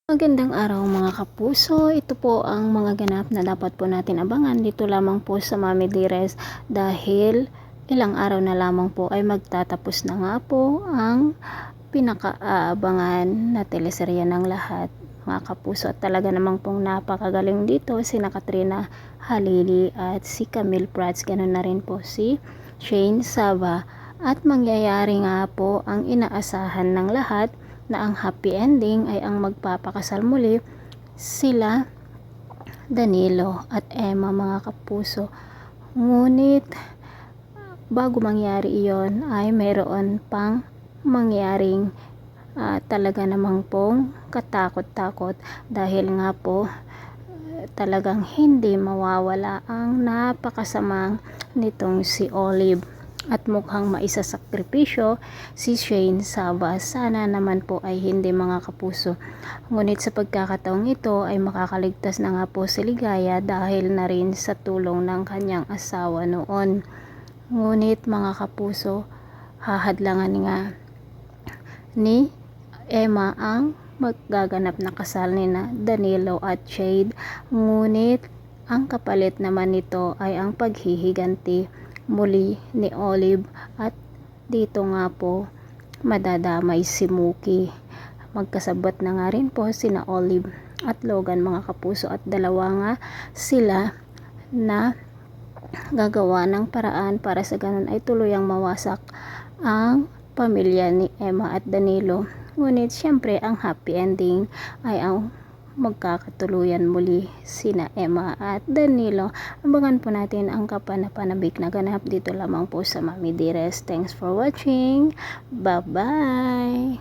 Magandang araw mga kapuso, ito po ang mga ganap na dapat po natin abangan dito lamang po sa Mami Dearest dahil ilang araw na lamang po ay magtatapos na nga po ang pinakaabangan na teleserye ng lahat mga kapuso, at talaga namang pong napakagaling dito sina Katrina Halili at si Camille Prats, ganun na rin po si Shane Saba, at mangyayari nga po ang inaasahan ng lahat na ang happy ending ay ang magpapakasal muli sila Danilo at Emma mga kapuso. Ngunit bago mangyari iyon ay mayroon pang mangyaring talaga namang pong katakot-takot dahil nga po talagang hindi mawawala ang napakasamang nitong si Olive at mukhang maisasakripisyo si Shane Saba. Sana naman po ay hindi mga kapuso. Ngunit sa pagkakataong ito ay makakaligtas na nga po si Ligaya dahil na rin sa tulong ng kanyang asawa noon. Ngunit mga kapuso, hahadlangan nga ni Emma ang maggaganap na kasal ni na Danilo at Shade. Ngunit ang kapalit naman nito ay ang paghihiganti muli ni Olive, at dito nga po madadamay si Mookie. Magkasabot na nga rin po sina Olive at Logan mga kapuso, at dalawa nga sila na gagawa ng paraan para sa ganun ay tuluyang mawasak ang pamilya ni Emma at Danilo. Ngunit syempre ang happy ending ay ang magkakatuluyan muli sina Emma at Danilo. Abangan po natin ang kapanapanabik na ganap dito lamang po sa Mami Dearest. Thanks for watching. Bye bye.